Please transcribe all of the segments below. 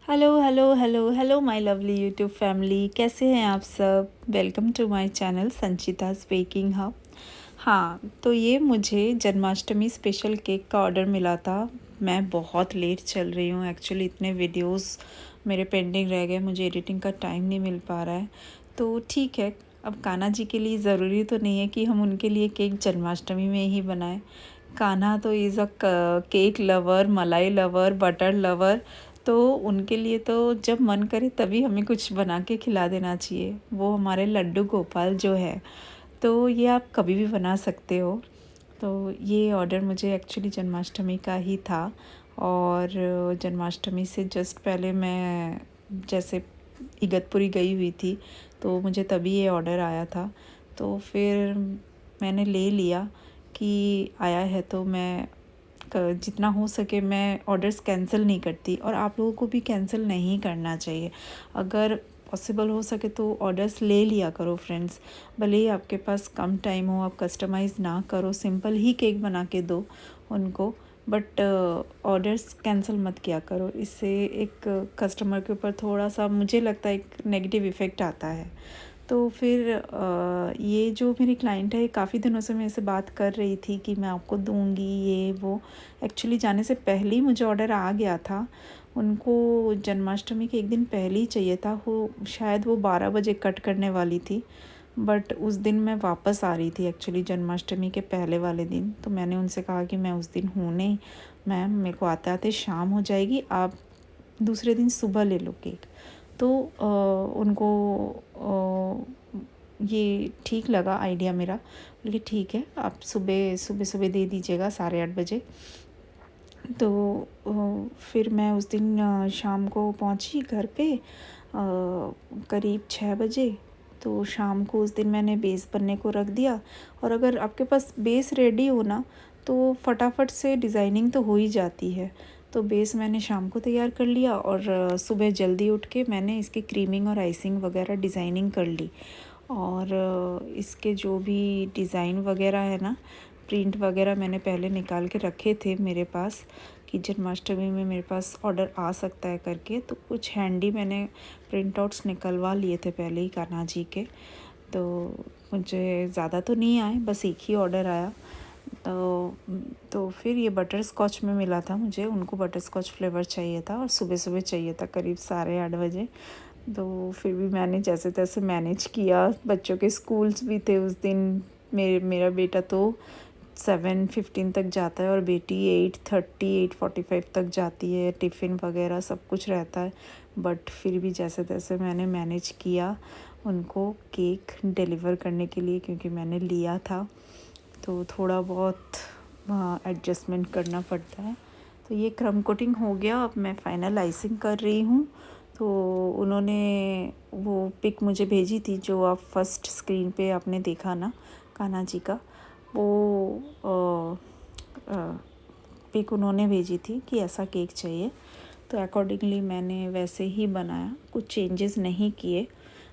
Hello hello hello hello my lovely YouTube family, कैसे हैं आप सब। Welcome to my channel Sanchita's baking hub. हाँ, तो ये मुझे जन्माष्टमी स्पेशल केक का ऑर्डर मिला था। मैं बहुत लेट चल रही हूँ एक्चुअली, इतने वीडियोस मेरे पेंडिंग रह गए, मुझे एडिटिंग का टाइम नहीं मिल पा रहा है। तो ठीक है, अब कान्हा जी के लिए ज़रूरी तो नहीं है कि हम उनके लिए केक जन्माष्टमी में ही बनाएं। कान्हा तो इज़ अ केक लवर, मलाई लवर, बटर लवर। तो उनके लिए तो जब मन करे तभी हमें कुछ बना के खिला देना चाहिए। वो हमारे लड्डू गोपाल जो है, तो ये आप कभी भी बना सकते हो। तो ये ऑर्डर मुझे एक्चुअली जन्माष्टमी का ही था, और जन्माष्टमी से जस्ट पहले मैं जैसे इगतपुरी गई हुई थी, तो मुझे तभी ये ऑर्डर आया था। तो फिर मैंने ले लिया कि आया है, तो मैं जितना हो सके मैं ऑर्डर्स कैंसिल नहीं करती, और आप लोगों को भी कैंसिल नहीं करना चाहिए। अगर पॉसिबल हो सके तो ऑर्डर्स ले लिया करो फ्रेंड्स। भले ही आपके पास कम टाइम हो, आप कस्टमाइज़ ना करो, सिंपल ही केक बना के दो उनको, बट ऑर्डर्स कैंसिल मत किया करो। इससे एक कस्टमर के ऊपर थोड़ा सा मुझे लगता है एक नेगेटिव इफ़ेक्ट आता है। तो फिर ये जो मेरी क्लाइंट है, काफ़ी दिनों से मेरे से बात कर रही थी कि मैं आपको दूंगी ये वो। एक्चुअली जाने से पहले ही मुझे ऑर्डर आ गया था। उनको जन्माष्टमी के एक दिन पहले ही चाहिए था। वो शायद वो 12 बजे कट करने वाली थी, बट उस दिन मैं वापस आ रही थी एक्चुअली जन्माष्टमी के पहले वाले दिन। तो मैंने उनसे कहा कि मैं उस दिन हूँ नहीं मैम, मेरे को आते आते शाम हो जाएगी, आप दूसरे दिन सुबह ले लो केक। तो उनको ये ठीक लगा आइडिया मेरा। बोले ठीक है, आप सुबह सुबह सुबह दे दीजिएगा 8:30 बजे। तो फिर मैं उस दिन शाम को पहुंची घर पे करीब 6 बजे। तो शाम को उस दिन मैंने बेस बनने को रख दिया। और अगर आपके पास बेस रेडी हो ना, तो फटाफट से डिज़ाइनिंग तो हो ही जाती है। तो बेस मैंने शाम को तैयार कर लिया, और सुबह जल्दी उठ के मैंने इसकी क्रीमिंग और आइसिंग वगैरह डिज़ाइनिंग कर ली। और इसके जो भी डिज़ाइन वगैरह है ना, प्रिंट वगैरह मैंने पहले निकाल के रखे थे मेरे पास कि जन्माष्टमी में मेरे पास ऑर्डर आ सकता है करके। तो कुछ हैंडी मैंने प्रिंट आउट्स निकलवा लिए थे पहले ही कान्हा जी के। तो मुझे ज़्यादा तो नहीं आए, बस एक ही ऑर्डर आया। तो फिर ये बटर स्कॉच में मिला था मुझे, उनको बटर स्कॉच फ्लेवर चाहिए था, और सुबह सुबह चाहिए था करीब 8:30 बजे। तो फिर भी मैंने जैसे तैसे मैनेज किया। बच्चों के स्कूल्स भी थे उस दिन। मेरा बेटा तो 7:15 तक जाता है, और बेटी 8:30 8:45 तक जाती है। टिफ़िन वगैरह सब कुछ रहता है, बट फिर भी जैसे तैसे मैंने मैनेज किया उनको केक डिलीवर करने के लिए, क्योंकि मैंने लिया था। तो थोड़ा बहुत एडजस्टमेंट करना पड़ता है। तो ये क्रम कोटिंग हो गया, अब मैं फाइनल आइसिंग कर रही हूँ। तो उन्होंने वो पिक मुझे भेजी थी जो आप फर्स्ट स्क्रीन पे आपने देखा ना, कान्हा जी का। वो पिक उन्होंने भेजी थी कि ऐसा केक चाहिए। तो अकॉर्डिंगली मैंने वैसे ही बनाया, कुछ चेंजेस नहीं किए।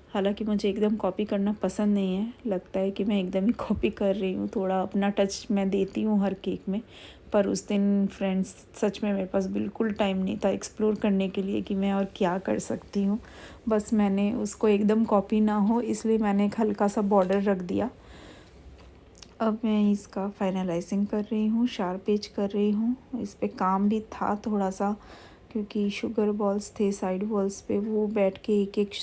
हालांकि मुझे एकदम कॉपी करना पसंद नहीं है, लगता है कि मैं एकदम ही कॉपी कर रही हूँ। थोड़ा अपना टच मैं देती हूँ हर केक में। पर उस दिन फ्रेंड्स सच में मेरे पास बिल्कुल टाइम नहीं था एक्सप्लोर करने के लिए कि मैं और क्या कर सकती हूँ। बस मैंने उसको एकदम कॉपी ना हो इसलिए मैंने एक हल्का सा बॉर्डर रख दिया। अब मैं इसका फाइनलाइजिंग कर रही हूँ, शार्प एज कर रही हूँ। इस पे काम भी था थोड़ा सा, क्योंकि शुगर बॉल्स थे साइड वॉल्स पे, वो बैठ के एक एक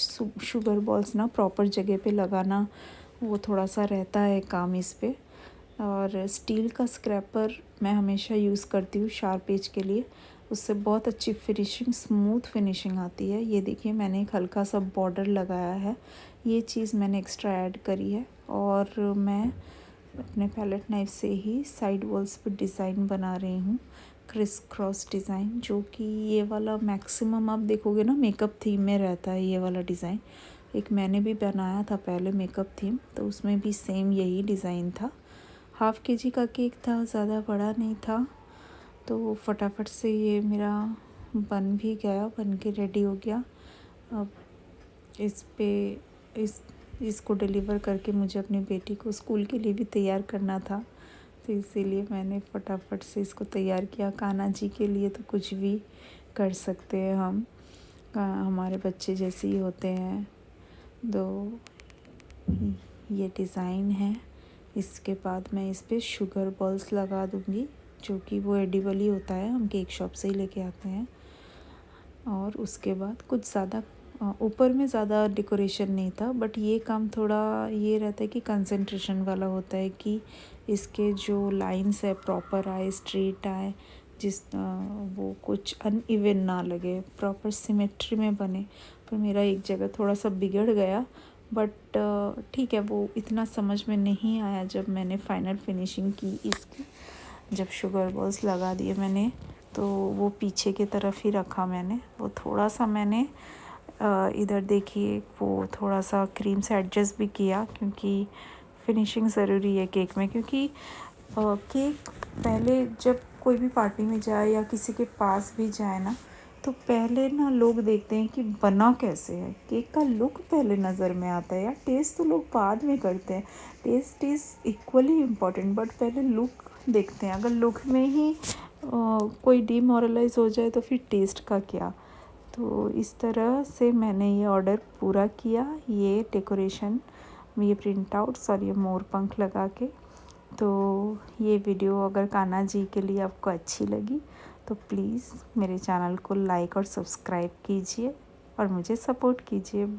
शुगर बॉल्स ना प्रॉपर जगह पे लगाना, वो थोड़ा सा रहता है काम इस पे। और स्टील का स्क्रैपर मैं हमेशा यूज़ करती हूँ शार्प एज के लिए, उससे बहुत अच्छी फिनिशिंग, स्मूथ फिनिशिंग आती है। ये देखिए मैंने एक हल्का सा बॉर्डर लगाया है, ये चीज़ मैंने एक्स्ट्रा ऐड करी है। और मैं अपने पैलेट नाइफ से ही साइड वॉल्स पे डिज़ाइन बना रही हूँ, क्रिस क्रॉस डिज़ाइन, जो कि ये वाला मैक्सिमम आप देखोगे ना मेकअप थीम में रहता है ये वाला डिज़ाइन। एक मैंने भी बनाया था पहले मेकअप थीम, तो उसमें भी सेम यही डिज़ाइन था। ½ kg का केक था, ज़्यादा बड़ा नहीं था। तो फटाफट से ये मेरा बन भी गया, बन के रेडी हो गया। अब इस पे इसको डिलीवर करके मुझे अपनी बेटी को स्कूल के लिए भी तैयार करना था, तो इसीलिए मैंने फटाफट से इसको तैयार किया। कान्हा जी के लिए तो कुछ भी कर सकते हैं हम। हमारे बच्चे जैसे ही होते हैं। तो ये डिज़ाइन है। इसके बाद मैं इस पर शुगर बॉल्स लगा दूँगी, जो कि वो एडिबल ही होता है, हम केक शॉप से ही लेके आते हैं। और उसके बाद कुछ ज़्यादा ऊपर में ज़्यादा डेकोरेशन नहीं था, बट ये काम थोड़ा ये रहता है कि कंसंट्रेशन वाला होता है कि इसके जो लाइंस है प्रॉपर आए, स्ट्रेट आए, वो कुछ अनइवन ना लगे, प्रॉपर सिमेट्री में बने। पर मेरा एक जगह थोड़ा सा बिगड़ गया, बट ठीक है, वो इतना समझ में नहीं आया जब मैंने फाइनल फिनिशिंग की इसकी। जब शुगर बॉल्स लगा दिए मैंने, तो वो पीछे की तरफ ही रखा मैंने। वो थोड़ा सा मैंने इधर देखिए, वो थोड़ा सा क्रीम से एडजस्ट भी किया, क्योंकि फिनिशिंग ज़रूरी है केक में। क्योंकि केक पहले जब कोई भी पार्टी में जाए या किसी के पास भी जाए ना, तो पहले ना लोग देखते हैं कि बना कैसे है। केक का लुक पहले नज़र में आता है, यार टेस्ट तो लोग बाद में करते हैं। Test is equally important, but पहले लुक देखते हैं। अगर लुक में ही कोई डिमोरलाइज हो जाए तो फिर टेस्ट का क्या। तो इस तरह से मैंने ये ऑर्डर पूरा किया, ये डेकोरेशन, ये प्रिंट आउट्स और ये मोर पंख लगा के। तो ये वीडियो अगर कान्हा जी के लिए आपको अच्छी लगी तो प्लीज़ मेरे चैनल को लाइक और सब्सक्राइब कीजिए और मुझे सपोर्ट कीजिए। बाय।